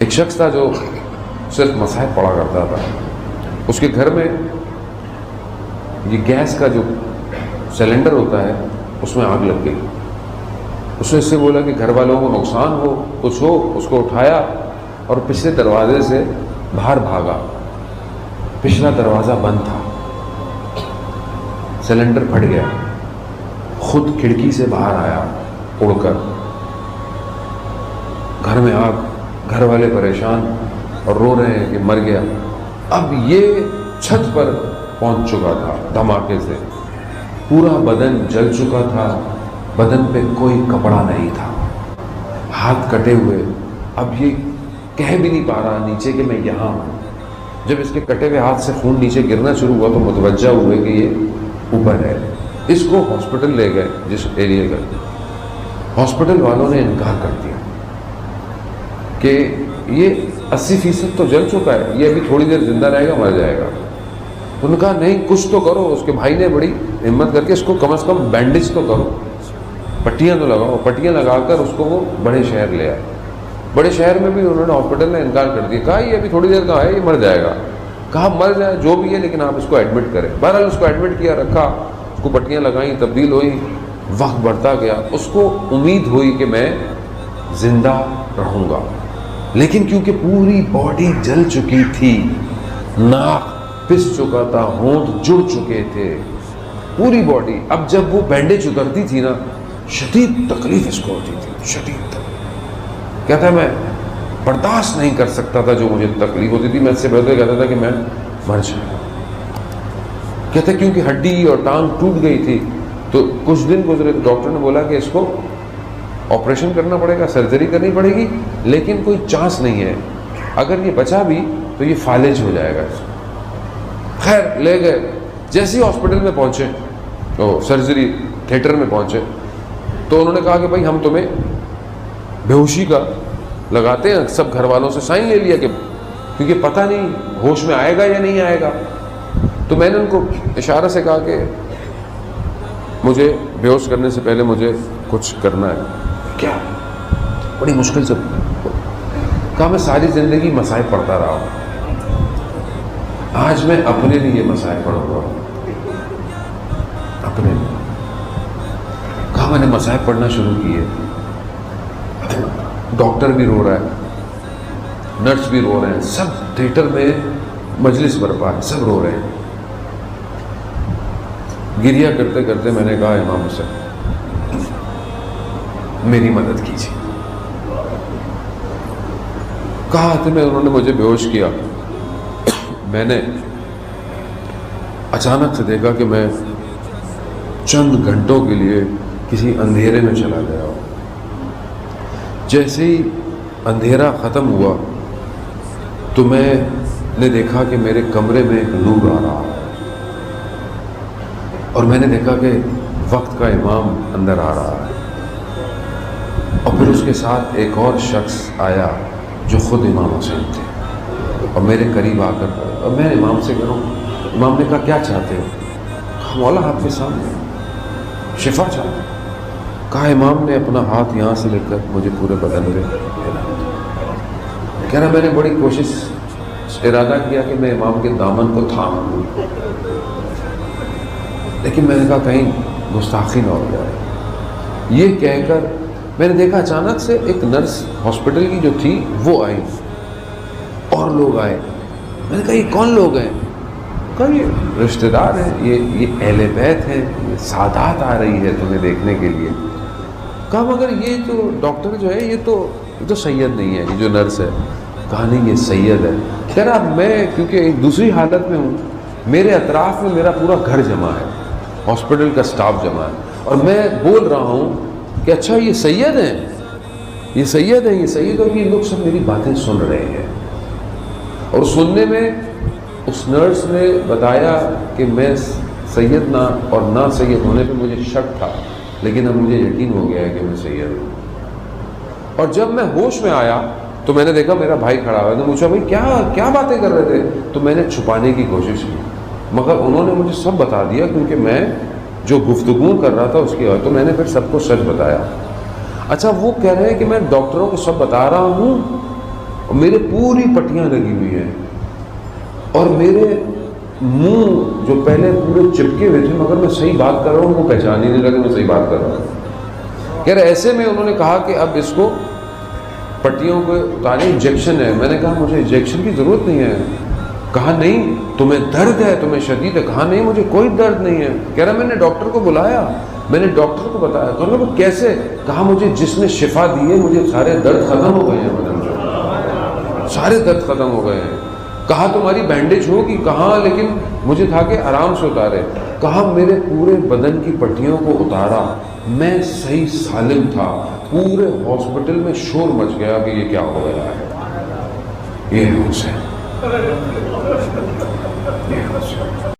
ایک شخص تھا جو صرف مصاحف پڑھا کرتا تھا. اس کے گھر میں یہ گیس کا جو سلنڈر ہوتا ہے اس میں آگ لگ گئی. اس نے اس سے بولا کہ گھر والوں کو نقصان ہو, کچھ ہو. اس کو اٹھایا اور پچھلے دروازے سے باہر بھاگا. پچھلا دروازہ بند تھا, سلنڈر پھٹ گیا. خود کھڑکی سے باہر آیا اڑ کر. گھر میں آگ, گھر والے پریشان اور رو رہے ہیں کہ مر گیا. اب یہ چھت پر پہنچ چکا تھا دھماکے سے. پورا بدن جل چکا تھا, بدن پہ کوئی کپڑا نہیں تھا, ہاتھ کٹے ہوئے. اب یہ کہہ بھی نہیں پا رہا نیچے کہ میں یہاں ہوں. جب اس کے کٹے ہوئے ہاتھ سے خون نیچے گرنا شروع ہوا تو متوجہ ہوئے کہ یہ اوپر ہے. اس کو ہاسپٹل لے گئے جس ایریے کا. ہاسپٹل والوں نے انکار کر دیا کہ یہ 80% تو جل چکا ہے, یہ ابھی تھوڑی دیر زندہ رہے گا, مر جائے گا. انہوں نے کہا نہیں کچھ تو کرو. اس کے بھائی نے بڑی ہمت کر کے اس کو کم از کم بینڈیج تو کرو, پٹیاں تو لگاؤ. پٹیاں لگا کر اس کو وہ بڑے شہر لے آئے. بڑے شہر میں بھی انہوں نے ہاسپٹل نے انکار کر دیا. کہا یہ ابھی تھوڑی دیر کا ہے, یہ مر جائے گا. کہا مر جائے جو بھی ہے لیکن آپ اس کو ایڈمٹ کریں. بہرحال اس کو ایڈمٹ کیا, رکھا, اس کو پٹیاں لگائیں, تبدیل ہوئی. وقت بڑھتا گیا. اس کو امید ہوئی کہ میں زندہ رہوں گا, لیکن کیونکہ پوری باڈی جل چکی تھی, ناک پس چکا تھا, ہونٹ جڑ چکے تھے, پوری باڈی. اب جب وہ بینڈیج اترتی تھی نا, شدید تکلیف اس کو ہوتی تھی, شدید تکلیف. کہتا ہے میں برداشت نہیں کر سکتا تھا جو مجھے تکلیف ہوتی تھی. میں اس سے بہتر کہتا تھا کہ میں مر جاؤں. کہتا ہے کیونکہ ہڈی اور ٹانگ ٹوٹ گئی تھی تو کچھ دن گزرے تو ڈاکٹر نے بولا کہ اس کو آپریشن کرنا پڑے گا, سرجری کرنی پڑے گی, لیکن کوئی چانس نہیں ہے. اگر یہ بچا بھی تو یہ فالج ہو جائے گا. خیر لے گئے. جیسے ہی ہاسپٹل میں پہنچے, سرجری تھیٹر میں پہنچے, تو انہوں نے کہا کہ بھائی ہم تمہیں بے ہوشی کا لگاتے ہیں. سب گھر والوں سے سائن لے لیا کہ کیونکہ پتہ نہیں ہوش میں آئے گا یا نہیں آئے گا. تو میں نے ان کو اشارہ سے کہا کہ مجھے بے ہوش کرنے سے پہلے مجھے کچھ کرنا ہے. کیا؟ بڑی مشکل سے کہا میں ساری زندگی مصائب پڑھتا رہا ہوں, آج میں اپنے لیے مصائب پڑھوں گا. اپنے لیے. کہا میں نے مصائب پڑھنا شروع کیے. ڈاکٹر بھی رو رہا ہے, نرس بھی رو رہے ہیں, سب تھیٹر میں مجلس برپا ہے, سب رو رہے ہیں. گریہ کرتے کرتے میں نے کہا امام حسین میری مدد کیجیے. کہا تو میں انہوں نے مجھے بے ہوش کیا. میں نے اچانک سے دیکھا کہ میں چند گھنٹوں کے لیے کسی اندھیرے میں چلا گیا ہوں. جیسے ہی اندھیرا ختم ہوا تو میں نے دیکھا کہ میرے کمرے میں ایک نور آ رہا ہے, اور میں نے دیکھا کہ وقت کا امام اندر آ رہا ہے, اور پھر اس کے ساتھ ایک اور شخص آیا جو خود امام حسین تھے, اور میرے قریب آ کر, اور میں امام سے کروں. امام نے کہا کیا چاہتے ہو؟ کہا مولا آپ کے سامنے شفا چاہتے ہیں. کہا امام نے اپنا ہاتھ یہاں سے لے کر مجھے پورے بدن پہ پھیلا. کہہ رہا میں نے بڑی کوشش ارادہ کیا کہ میں امام کے دامن کو تھام لوں, لیکن میں نے کہا کہیں گستاخی نہ ہو جائے. یہ کہہ کر میں نے دیکھا اچانک سے ایک نرس ہاسپٹل کی جو تھی وہ آئی, اور لوگ آئے. میں نے کہا یہ کون لوگ ہیں؟ کہا یہ رشتہ دار ہیں, یہ اہل بیت ہیں, یہ سادات آ رہی ہے تمہیں دیکھنے کے لیے. کہا مگر یہ جو ڈاکٹر جو ہے یہ تو سید نہیں ہے, یہ جو نرس ہے. کہا نہیں یہ سید ہے. کہہ رہا میں کیونکہ ایک دوسری حالت میں ہوں, میرے اطراف میں میرا پورا گھر جمع ہے, ہاسپٹل کا سٹاف جمع ہے, اور میں بول رہا ہوں کہ اچھا یہ سید ہیں, یہ سید ہیں, یہ سید, اور یہ لوگ سب میری باتیں سن رہے ہیں. اور سننے میں اس نرس نے بتایا کہ میں سید نہ اور نہ سید ہونے پہ مجھے شک تھا, لیکن اب مجھے یقین ہو گیا ہے کہ میں سید ہوں. اور جب میں ہوش میں آیا تو میں نے دیکھا میرا بھائی کھڑا ہوا. تو پوچھا بھائی کیا باتیں کر رہے تھے؟ تو میں نے چھپانے کی کوشش کی, مگر انہوں نے مجھے سب بتا دیا, کیونکہ میں جو گفتگو کر رہا تھا اس کی وجہ. تو میں نے پھر سب کو سچ بتایا. اچھا وہ کہہ رہے ہیں کہ میں ڈاکٹروں کو سب بتا رہا ہوں, اور میرے پوری پٹیاں لگی ہوئی ہیں، اور میرے منہ جو پہلے پورے چپکے ہوئے تھے مگر میں صحیح بات کر رہا ہوں، وہ پہچان ہی نہیں لگا میں صحیح بات کر رہا ہوں۔ کہہ رہے ایسے میں انہوں نے کہا کہ اب اس کو پٹیوں کو اتارے، انجیکشن ہے۔ میں نے کہا مجھے انجیکشن کی ضرورت نہیں ہے۔ کہا نہیں تمہیں درد ہے، تمہیں شدید ہے؟ کہا نہیں مجھے کوئی درد نہیں ہے۔ کہہ رہا میں نے ڈاکٹر کو بلایا، میں نے ڈاکٹر کو بتایا۔ کہا وہ کیسے؟ کہا مجھے جس نے شفا دی ہے مجھے سارے درد ختم ہو گئے ہیں، بدن جو سارے درد ختم ہو گئے ہیں۔ کہا تمہاری بینڈیج ہوگی؟ کہا لیکن مجھے تھا کہ آرام سے اتارے۔ کہا میرے پورے بدن کی پٹیوں کو اتارا، میں صحیح سالم تھا، پورے ہاسپٹل میں شور مچ گیا کہ یہ کیا ہو گیا ہے۔ یہ ہے حسین، یہ ہے حسین۔